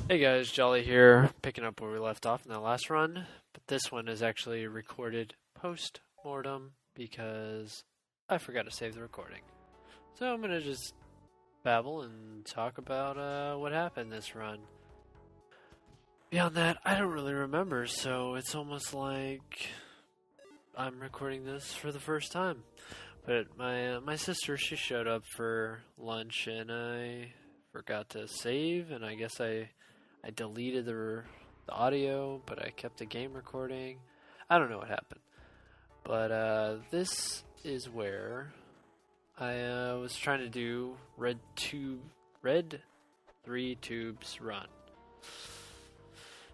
Hey guys, Jolly here, picking up where we left off in the last run, but this one is actually recorded post-mortem because I forgot to save the recording. So I'm gonna just babble and talk about what happened this run. Beyond that, I don't really remember, so it's almost like I'm recording this for the first time. But my sister, she showed up for lunch and I forgot to save, and I guess I deleted the audio, but I kept the game recording. I don't know what happened. But this is where I was trying to do Red3Tube's run.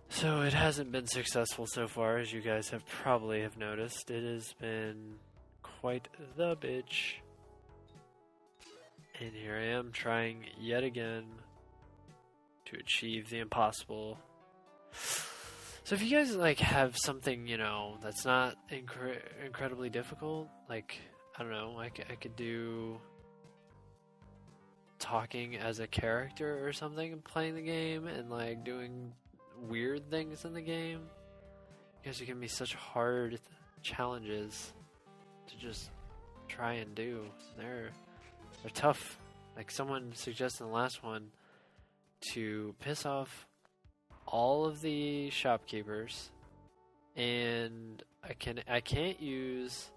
So it hasn't been successful so far, as you guys have probably have noticed. It has been quite the bitch. And here I am trying yet again to achieve the impossible. So if you guys have something, that's not incredibly difficult, I don't know, I could do talking as a character or something and playing the game and doing weird things in the game. You guys are giving me such hard challenges to just try and do. They're tough. Like someone suggested in the last one to piss off all of the shopkeepers, and I can't use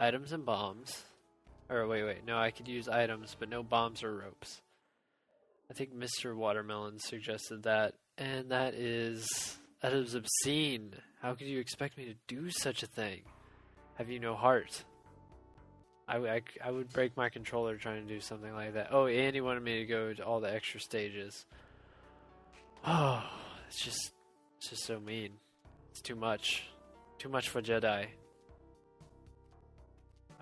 items and bombs. Or wait, no, I could use items, but no bombs or ropes. I think Mr. Watermelon suggested that, and that is obscene. How could you expect me to do such a thing? Have you no heart? I would break my controller trying to do something like that. Oh, and he wanted me to go to all the extra stages. Oh, it's just so mean. It's too much. Too much for Jedi.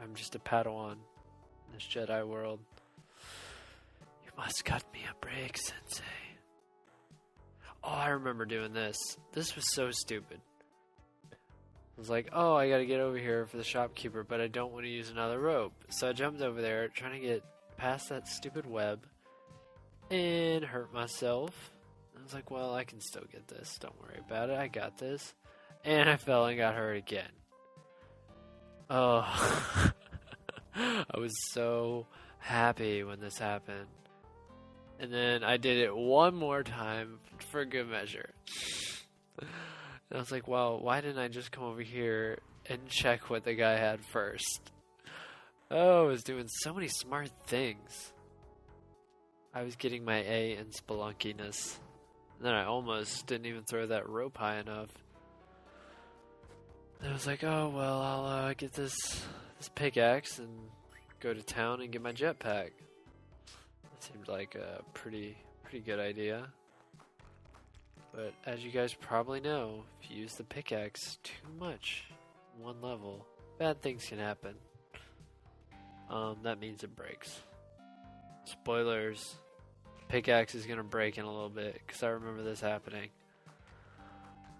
I'm just a Padawan in this Jedi world. You must cut me a break, Sensei. Oh, I remember doing this. This was so stupid. I was like, oh, I gotta get over here for the shopkeeper, but I don't want to use another rope. So I jumped over there, trying to get past that stupid web, and hurt myself. I was like, well, I can still get this. Don't worry about it. I got this. And I fell and got hurt again. Oh. I was so happy when this happened. And then I did it one more time for good measure. And I was like, well, why didn't I just come over here and check what the guy had first? Oh, I was doing so many smart things. I was getting my A in Spelunkiness. And then I almost didn't even throw that rope high enough. And I was like, oh, well, I'll get this pickaxe and go to town and get my jetpack. That seemed like a pretty good idea. But as you guys probably know, if you use the pickaxe too much in one level, bad things can happen. That means it breaks. Spoilers. Pickaxe is going to break in a little bit, because I remember this happening.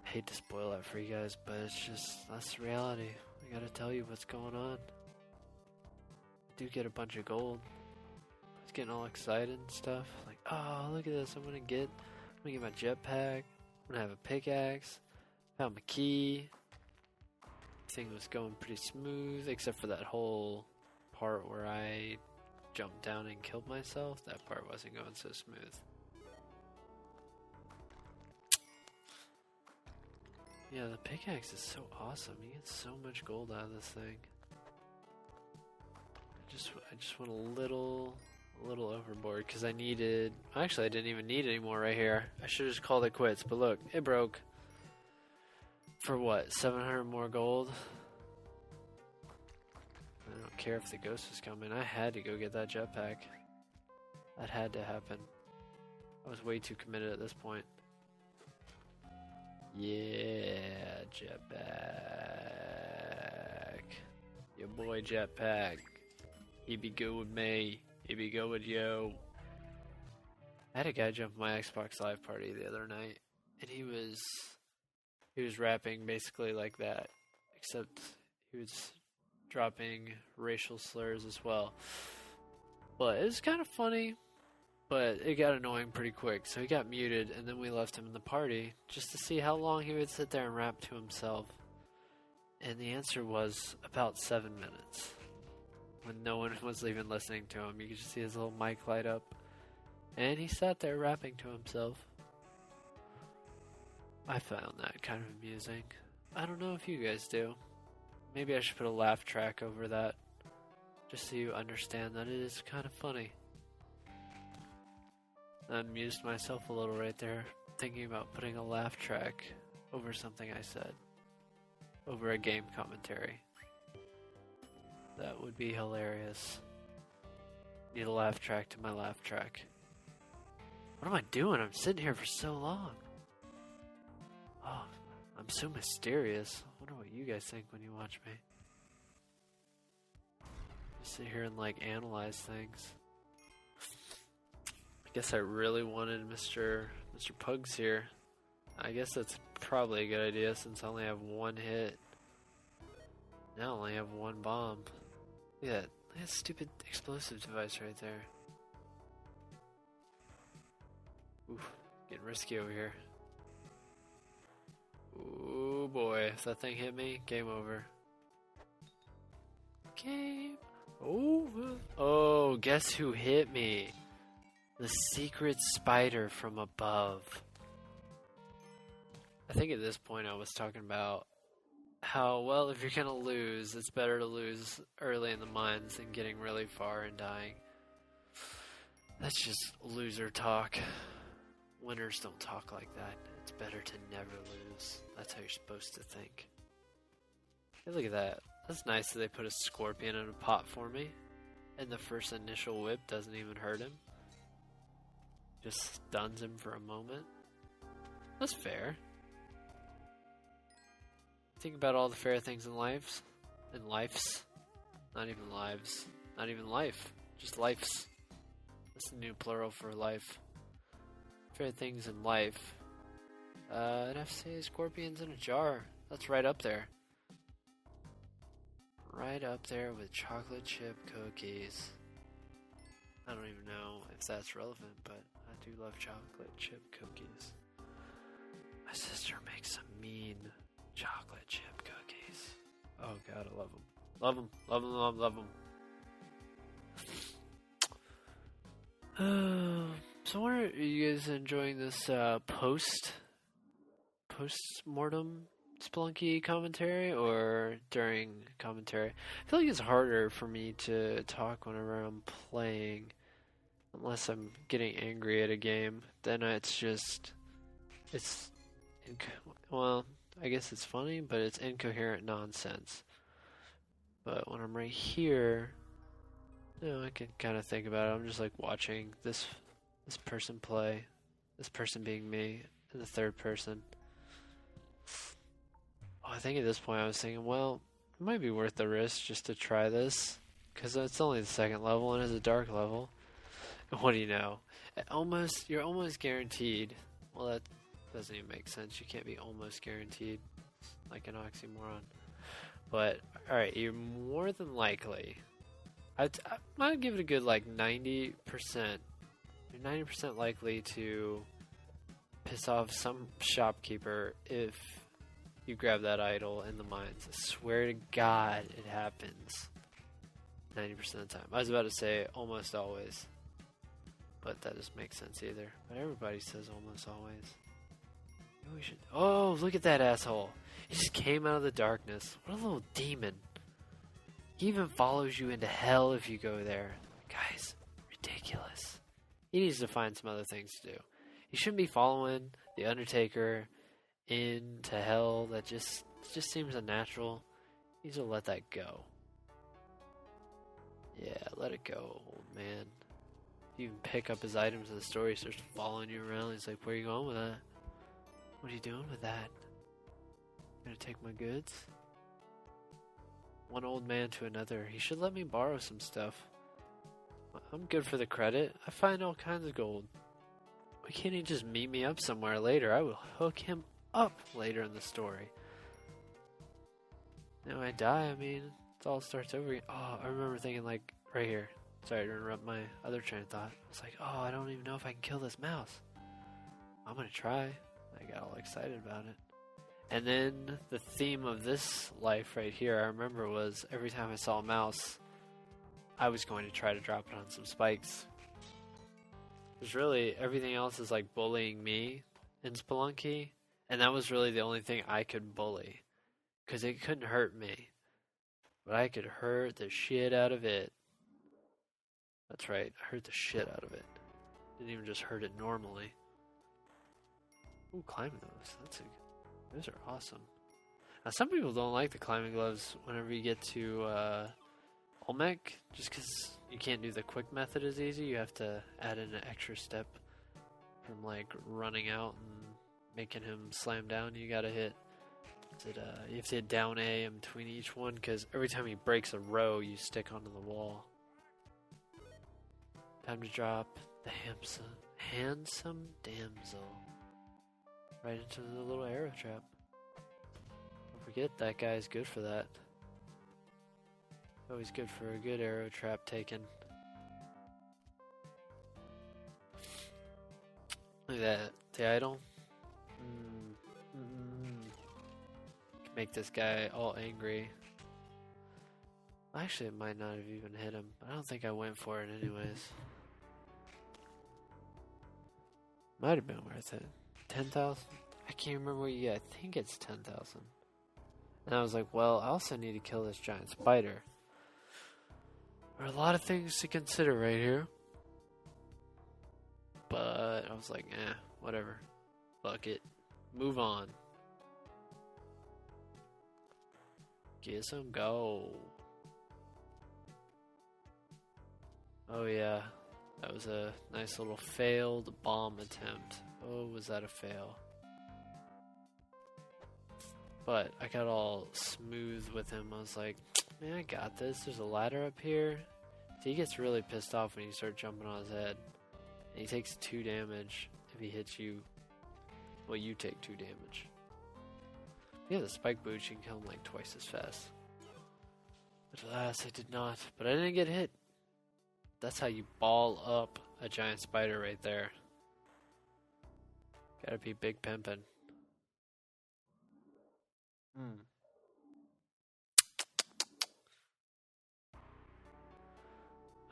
I hate to spoil that for you guys, but that's the reality. I gotta tell you what's going on. I do get a bunch of gold. I was getting all excited and stuff. Like, oh, look at this, I'm gonna get my jetpack. I'm gonna have a pickaxe. Found my key. Everything was going pretty smooth, except for that whole part where I jumped down and killed myself. That part wasn't going so smooth. Yeah, the pickaxe is so awesome. You get so much gold out of this thing. I just went a little overboard because I needed. Actually, I didn't even need any more right here. I should have just called it quits. But look, it broke. For what? 700 more gold. I don't care if the ghost was coming. I had to go get that jetpack. That had to happen. I was way too committed at this point. Yeah, jetpack. Your boy jetpack. He be good with me. He be good with yo. I had a guy jump my Xbox Live party the other night, and he was rapping basically like that, except he was dropping racial slurs as well. But it was kind of funny. But it got annoying pretty quick, so he got muted, and then we left him in the party just to see how long he would sit there and rap to himself. And the answer was about 7 minutes. When no one was even listening to him, you could just see his little mic light up. And he sat there rapping to himself. I found that kind of amusing. I don't know if you guys do. Maybe I should put a laugh track over that, just so you understand that it is kind of funny. I amused myself a little right there, thinking about putting a laugh track over something I said. Over a game commentary. That would be hilarious. Need a laugh track to my laugh track. What am I doing? I'm sitting here for so long. Oh, I'm so mysterious. I wonder what you guys think when you watch me. Just sit here and like analyze things. I guess I really wanted Mr. Pugs here. I guess that's probably a good idea since I only have one hit. Now I only have one bomb. Look at that stupid explosive device right there. Oof, getting risky over here. Ooh boy, if that thing hit me, game over. Game over. Oh, guess who hit me? The secret spider from above. I think at this point I was talking about how, well, if you're gonna lose, it's better to lose early in the mines than getting really far and dying. That's just loser talk. Winners don't talk like that. It's better to never lose. That's how you're supposed to think. Hey, look at that. That's nice that they put a scorpion in a pot for me. And the first initial whip doesn't even hurt him. Just stuns him for a moment. That's fair. Think about all the fair things in lives. In lifes. Not even lives. Not even life. Just lifes. That's the new plural for life. Fair things in life. I'd have to say scorpions in a jar. That's right up there. Right up there with chocolate chip cookies. I don't even know if that's relevant, but I do love chocolate chip cookies. My sister makes some mean chocolate chip cookies. Oh god, I love them. Love them, love them, love them. So are you guys enjoying this post-mortem Spelunky commentary or during commentary? I feel like it's harder for me to talk whenever I'm playing, unless I'm getting angry at a game. Then well, I guess it's funny, but it's incoherent nonsense. But when I'm right here, I can kind of think about it. I'm just like watching this person play, this person being me, in the third person. Oh, I think at this point I was thinking, well, it might be worth the risk just to try this, because it's only the second level and it's a dark level. And what do you know? You're almost guaranteed. Well, that doesn't even make sense. You can't be almost guaranteed. It's like an oxymoron. But, alright, you're more than likely. I'd give it a good, 90%. You're 90% likely to piss off some shopkeeper if you grab that idol in the mines. I swear to God, it happens 90% of the time. I was about to say almost always, but that doesn't make sense either. But everybody says almost always. Maybe we should. Oh, look at that asshole! He just came out of the darkness. What a little demon! He even follows you into hell if you go there. Guys, ridiculous. He needs to find some other things to do. He shouldn't be following the Undertaker into hell. That just seems unnatural. He needs to let that go. Yeah, let it go, old man. You even pick up his items in the store, he starts following you around. He's like, where are you going with that? What are you doing with that? Gonna take my goods? One old man to another. He should let me borrow some stuff. I'm good for the credit. I find all kinds of gold. Why can't he just meet me up somewhere later? I will hook him up later in the story. Now I die, it all starts over again. Oh, I remember thinking right here. Sorry to interrupt my other train of thought. I was like, oh, I don't even know if I can kill this mouse. I'm gonna try. I got all excited about it. And then the theme of this life right here, I remember, was every time I saw a mouse, I was going to try to drop it on some spikes. Because really, everything else is like bullying me in Spelunky. And that was really the only thing I could bully. Because it couldn't hurt me. But I could hurt the shit out of it. That's right, I hurt the shit out of it. Didn't even just hurt it normally. Ooh, climbing those. Those are awesome. Now, some people don't like the climbing gloves whenever you get to Olmec, just because you can't do the quick method as easy. You have to add in an extra step from like running out and making him slam down. You gotta hit. You have to hit down A in between each one, because every time he breaks a row, you stick onto the wall. Time to drop the handsome damsel right into the little arrow trap. Don't forget, that guy's good for that. Always good for a good arrow trap taken. Look at that, the idol. Can make this guy all angry. Actually, it might not have even hit him, but I don't think I went for it anyways. Might have been worth it. 10,000? I can't remember what you get. I think it's 10,000. And I was like, well, I also need to kill this giant spider. There are a lot of things to consider right here. But I was like, whatever. Fuck it. Move on. Get some go. Oh yeah. That was a nice little failed bomb attempt. Oh, was that a fail? But I got all smooth with him. I was like, man, I got this. There's a ladder up here. So he gets really pissed off when you start jumping on his head. And he takes 2 damage if he hits you. Well, you take 2 damage. Yeah, the spike boots, you can kill him like twice as fast. But alas, I did not. But I didn't get hit. That's how you ball up a giant spider right there. Gotta be big pimpin'.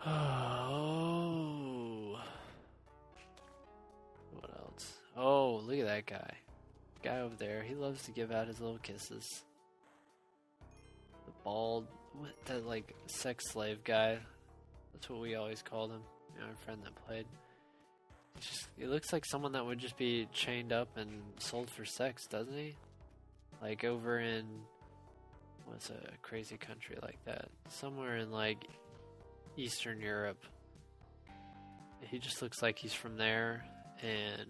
Oh. What else? Oh, look at that guy. Guy over there. He loves to give out his little kisses. The bald, that like sex slave guy. That's what we always called him. You know, our friend that played. He looks like someone that would just be chained up and sold for sex, doesn't he? Like over in, what's a crazy country like that? Somewhere in like Eastern Europe. He just looks like he's from there, and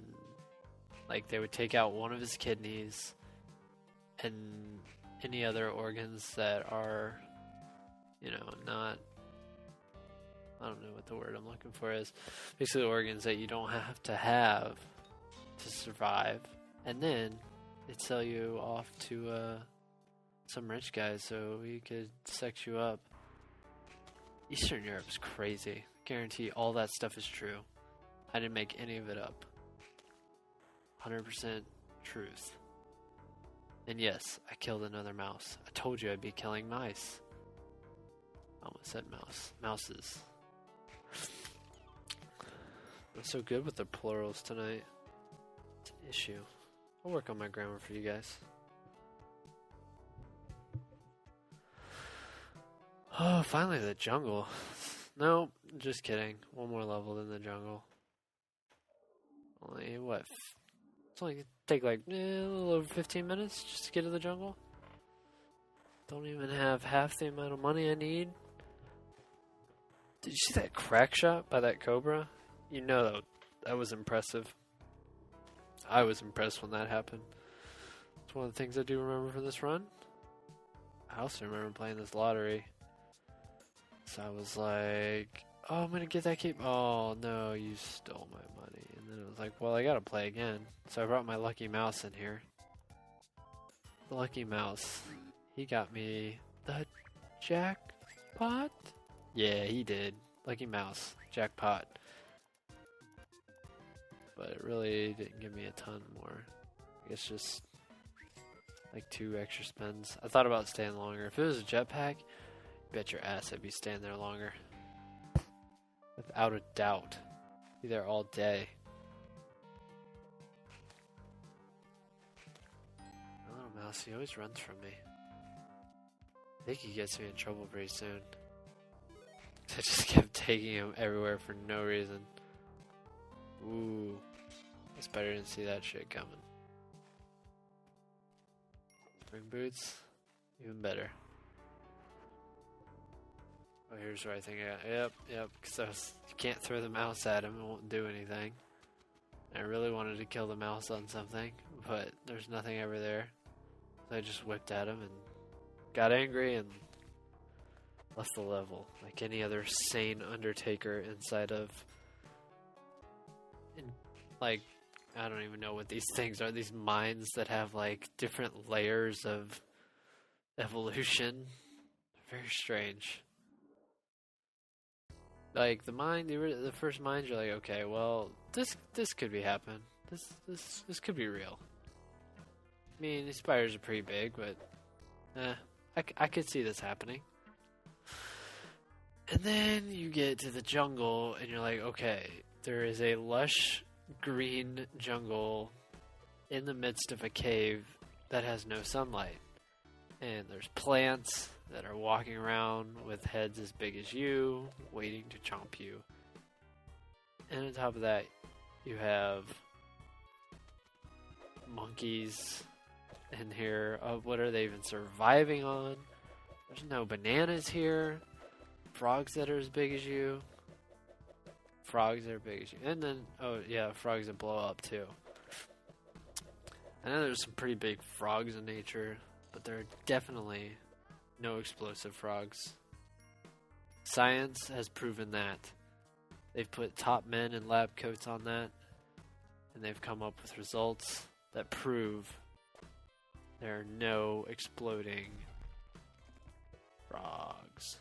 like they would take out one of his kidneys and any other organs that are, you know, not, I don't know what the word I'm looking for is. Basically organs that you don't have to survive. And then they'd sell you off to some rich guy so he could sex you up. Eastern Europe is crazy. Guarantee all that stuff is true. I didn't make any of it up. 100% truth. And yes, I killed another mouse. I told you I'd be killing mice. I almost said mouse. Mouses. I'm so good with the plurals tonight. It's an issue. I'll work on my grammar for you guys. Oh, finally the jungle. Nope, just kidding. One more level than the jungle. Only, what? It's only take like a little over 15 minutes just to get to the jungle. Don't even have half the amount of money I need. Did you see that crack shot by that cobra? You know that was impressive. I was impressed when that happened. It's one of the things I do remember from this run. I also remember playing this lottery. So I was like, oh, I'm going to get that cape. Oh, no, you stole my money. And then it was like, well, I got to play again. So I brought my lucky mouse in here. The lucky mouse. He got me the jackpot. Yeah, he did. Lucky mouse. Jackpot. But it really didn't give me a ton more. I guess just like 2 extra spins. I thought about staying longer. If it was a jetpack, bet your ass I'd be staying there longer. Without a doubt. Be there all day. My little mouse, he always runs from me. I think he gets me in trouble pretty soon. I just kept taking him everywhere for no reason. Ooh. It's better than see that shit coming. Spring boots? Even better. Oh, here's where I think I got. Yep. Because you can't throw the mouse at him, it won't do anything. I really wanted to kill the mouse on something, but there's nothing ever there. So I just whipped at him and got angry and left the level. Like any other sane Undertaker inside of... like, I don't even know what these things are. These mines that have like different layers of evolution. Very strange. Like the mine, the first mines, you're like, okay, well, this could be happening. This could be real. I mean, these spiders are pretty big, but I could see this happening. And then you get to the jungle, and you're like, okay, there is a lush green jungle in the midst of a cave that has no sunlight. And there's plants that are walking around with heads as big as you, waiting to chomp you. And on top of that, you have monkeys in here. What are they even surviving on? There's no bananas here. Frogs that are as big as you. Frogs that are big as you. And then, oh yeah, frogs that blow up too. I know there's some pretty big frogs in nature, but there are definitely no explosive frogs. Science has proven that. They've put top men in lab coats on that, and they've come up with results that prove there are no exploding frogs.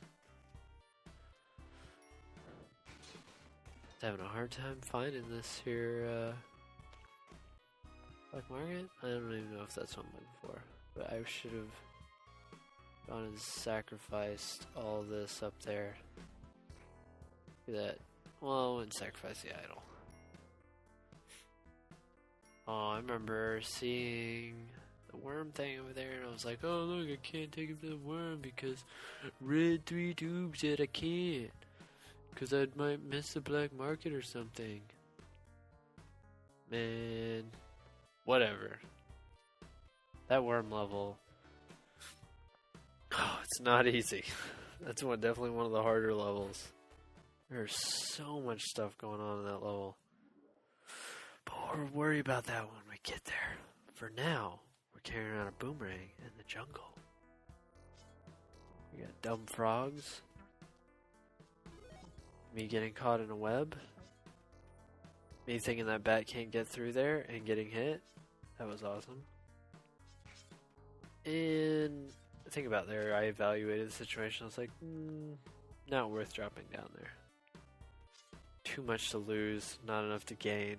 Having a hard time finding this here black market. I don't even know if that's what I'm looking for, but I should have gone and sacrificed all this up there. Look at that. Well, I wouldn't sacrifice the idol. Oh, I remember seeing the worm thing over there, and I was like, oh look, I can't take him to the worm because Red3Tube's said I can't. Because I might miss the black market or something. Man. Whatever. That worm level. Oh, it's not easy. That's definitely one of the harder levels. There's so much stuff going on in that level. But we'll worry about that when we get there. For now, we're carrying around a boomerang in the jungle. We got dumb frogs. Me getting caught in a web. Me thinking that bat can't get through there and getting hit. That was awesome. And think about there, I evaluated the situation. I was like, not worth dropping down there. Too much to lose, not enough to gain.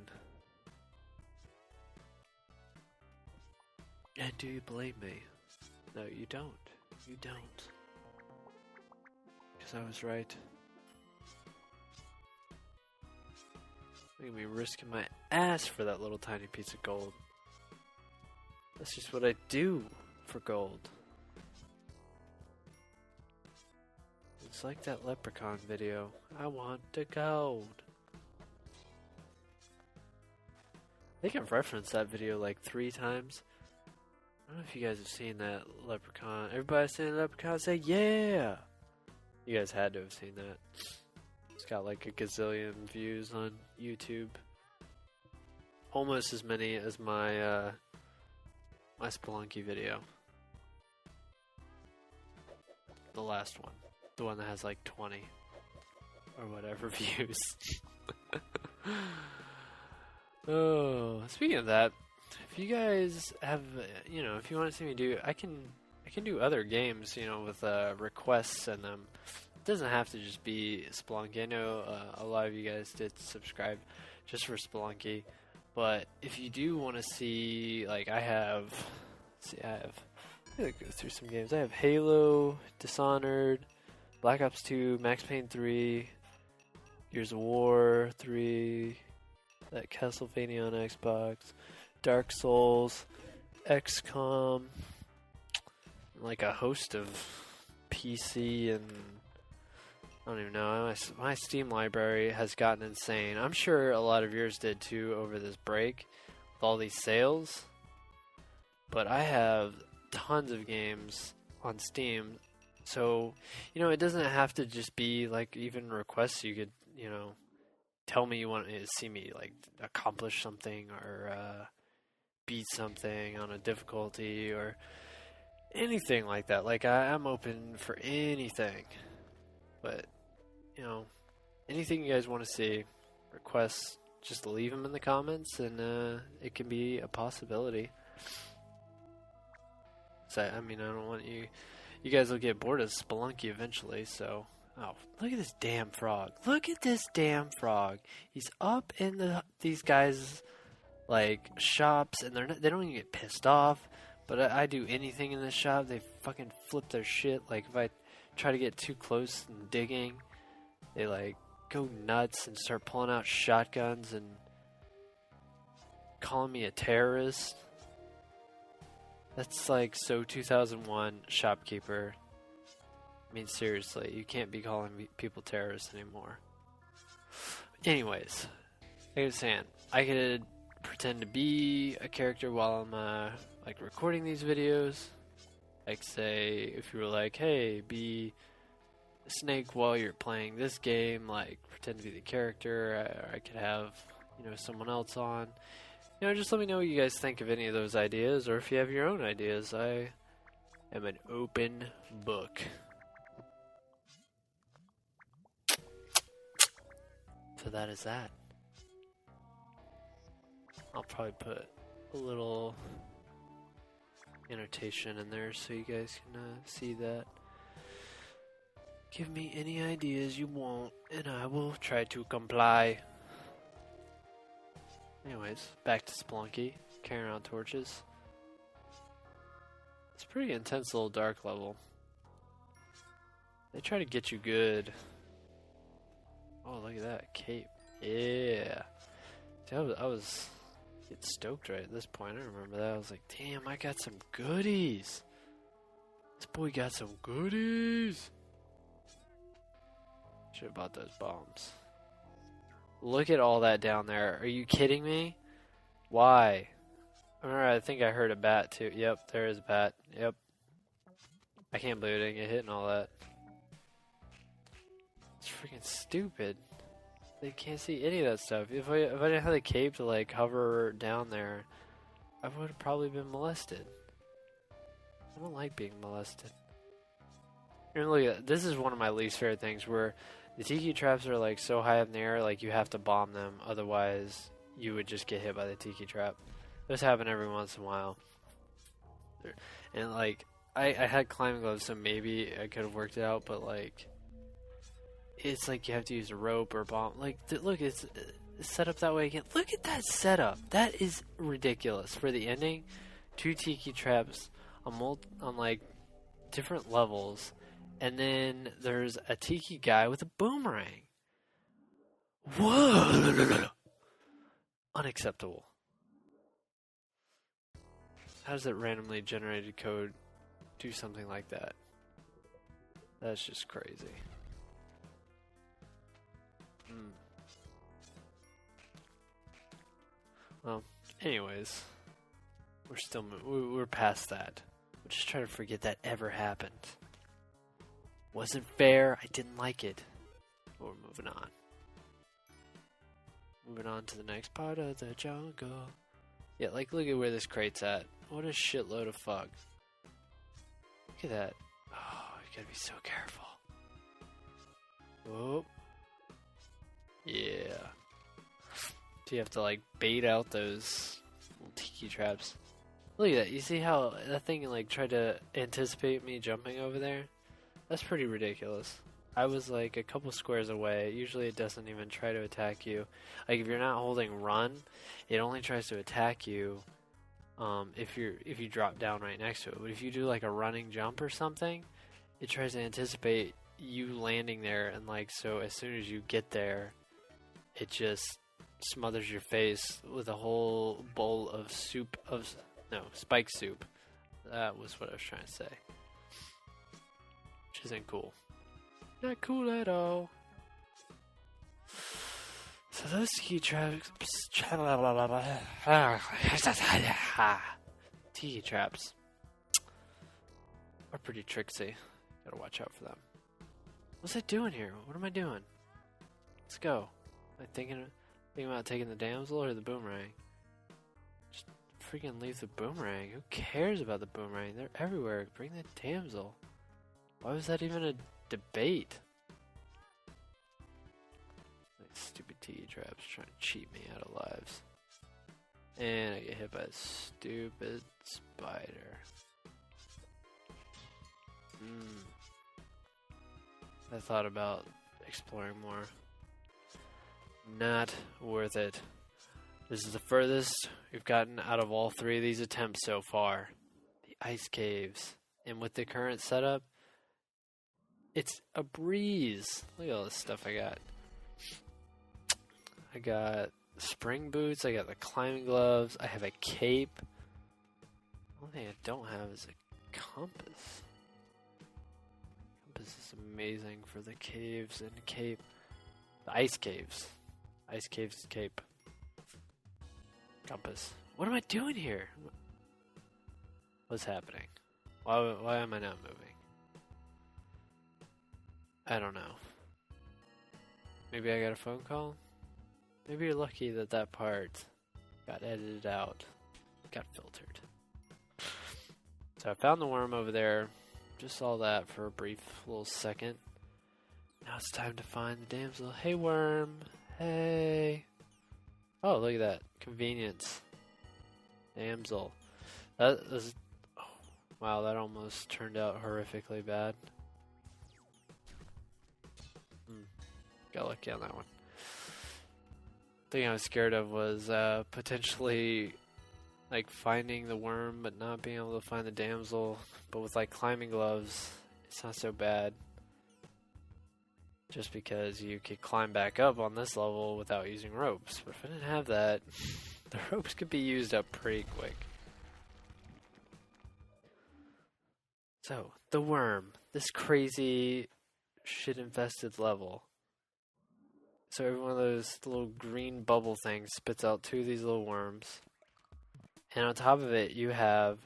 And do you blame me? No, you don't. You don't. Because I was right. Look at me risking my ass for that little tiny piece of gold. That's just what I do for gold. It's like that leprechaun video. I want the gold. I think I've referenced that video like 3 times. I don't know if you guys have seen that leprechaun. Everybody saying leprechaun, say yeah! You guys had to have seen that. It's got like a gazillion views on YouTube. Almost as many as my my Spelunky video. The last one. The one that has like 20 or whatever views. Oh, speaking of that, if you guys have, if you want to see me do, I can do other games, with requests in them doesn't have to just be Spelunky. I know a lot of you guys did subscribe just for Spelunky, but if you do want to see, like I have, let me go through some games. I have Halo, Dishonored, Black Ops 2, Max Payne 3, Gears of War 3, that Castlevania on Xbox, Dark Souls, XCOM, like a host of PC, and I don't even know. My Steam library has gotten insane. I'm sure a lot of yours did too over this break with all these sales. But I have tons of games on Steam. So, you know, it doesn't have to just be like even requests. You could, you know, tell me you want to see me like accomplish something or beat something on a difficulty or anything like that. Like I'm open for anything. But, you know, anything you guys want to see, requests, just leave them in the comments and it can be a possibility. So, I mean, I don't want you guys will get bored of Spelunky eventually, so. Oh, look at this damn frog. Look at this damn frog. He's up in these guys' like shops, and they don't even get pissed off. But I do anything in this shop, they fucking flip their shit. Like if I try to get too close and digging, they like go nuts and start pulling out shotguns and calling me a terrorist. That's like so 2001 shopkeeper. I mean, seriously, you can't be calling people terrorists anymore. Anyways, like I was saying, I could pretend to be a character while I'm like recording these videos. Like say, if you were like, hey, be a snake while you're playing this game, like pretend to be the character. I could have, you know, someone else on. You know, just let me know what you guys think of any of those ideas, or if you have your own ideas. I am an open book. So that is that. I'll probably put a little annotation in there so you guys can see that. Give me any ideas you want, and I will try to comply. Anyways, back to Spelunky, carrying around torches. It's a pretty intense little dark level. They try to get you good. Oh, look at that cape. Yeah. See, I was getting stoked right at this point. I remember that. I was like, damn, I got some goodies. This boy got some goodies. Should have bought those bombs. Look at all that down there. Are you kidding me? Why? I think I heard a bat too. Yep, there is a bat. Yep. I can't believe it didn't get hit and all that. It's freaking stupid. They can't see any of that stuff. If I didn't have the cape to like hover down there, I would have probably been molested. I don't like being molested. And look at that. This is one of my least favorite things, where the tiki traps are like so high up in the air, like you have to bomb them, otherwise you would just get hit by the tiki trap. This happens every once in a while. And like I had climbing gloves, so maybe I could have worked it out, but like it's like you have to use a rope or a bomb. Like look, it's set up that way again. Look at that setup. That is ridiculous for the ending. 2 tiki traps on like different levels. And then there's a tiki guy with a boomerang. Whoa! Unacceptable. How does that randomly generated code do something like that? That's just crazy. Well, anyways, we're past that. We're just trying to forget that ever happened. Wasn't fair. I didn't like it. But we're moving on. Moving on to the next part of the jungle. Yeah, like look at where this crate's at. What a shitload of fog. Look at that. Oh, you gotta be so careful. Whoa. Yeah. So you have to like bait out those little tiki traps. Look at that. You see how that thing like tried to anticipate me jumping over there? That's pretty ridiculous. I was like a couple squares away. Usually it doesn't even try to attack you. Like if you're not holding run, it only tries to attack you if you drop down right next to it. But if you do like a running jump or something, it tries to anticipate you landing there, and like so as soon as you get there, it just smothers your face with a whole bowl of spike soup. That was what I was trying to say. Which isn't cool. Not cool at all. So those tiki traps, tiki traps are pretty tricksy. Gotta watch out for them. What's it doing here? What am I doing? Let's go. Am I thinking about taking the damsel or the boomerang? Just freaking leave the boomerang. Who cares about the boomerang? They're everywhere. Bring the damsel. Why was that even a debate? Like stupid tiki traps trying to cheat me out of lives. And I get hit by a stupid spider. I thought about exploring more. Not worth it. This is the furthest we've gotten out of all 3 of these attempts so far. The ice caves. And with the current setup, it's a breeze. Look at all this stuff I got. I got spring boots. I got the climbing gloves. I have a cape. The only thing I don't have is a compass. Compass is amazing for the caves and the cape. The ice caves. Ice caves cape. Compass. What am I doing here? What's happening? Why am I not moving? I don't know. Maybe I got a phone call? Maybe you're lucky that that part got edited out. Got filtered. So I found the worm over there. Just saw that for a brief little second. Now it's time to find the damsel. Hey worm. Hey. Oh, look at that. Convenience. Damsel. That was... Oh, wow, that almost turned out horrifically bad. Got lucky on that one. The thing I was scared of was potentially like finding the worm but not being able to find the damsel. But with like climbing gloves, it's not so bad. Just because you could climb back up on this level without using ropes. But if I didn't have that, the ropes could be used up pretty quick. So, the worm. This crazy shit-infested level. So every one of those little green bubble things spits out 2 of these little worms. And on top of it, you have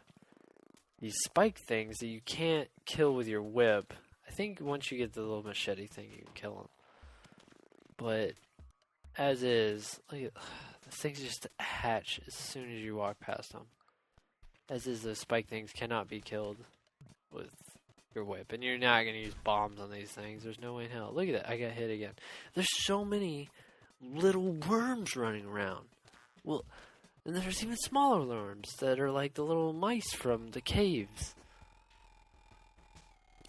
these spike things that you can't kill with your whip. I think once you get the little machete thing, you can kill them. But as is, look at, those things just hatch as soon as you walk past them. As is, those spike things cannot be killed with your whip. And you're not going to use bombs on these things. There's no way in hell. Look at that. I got hit again. There's so many little worms running around. Well, and there's even smaller worms that are like the little mice from the caves.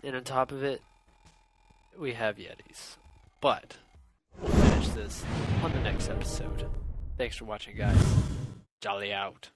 And on top of it, we have Yetis. But we'll finish this on the next episode. Thanks for watching, guys. Jolly out.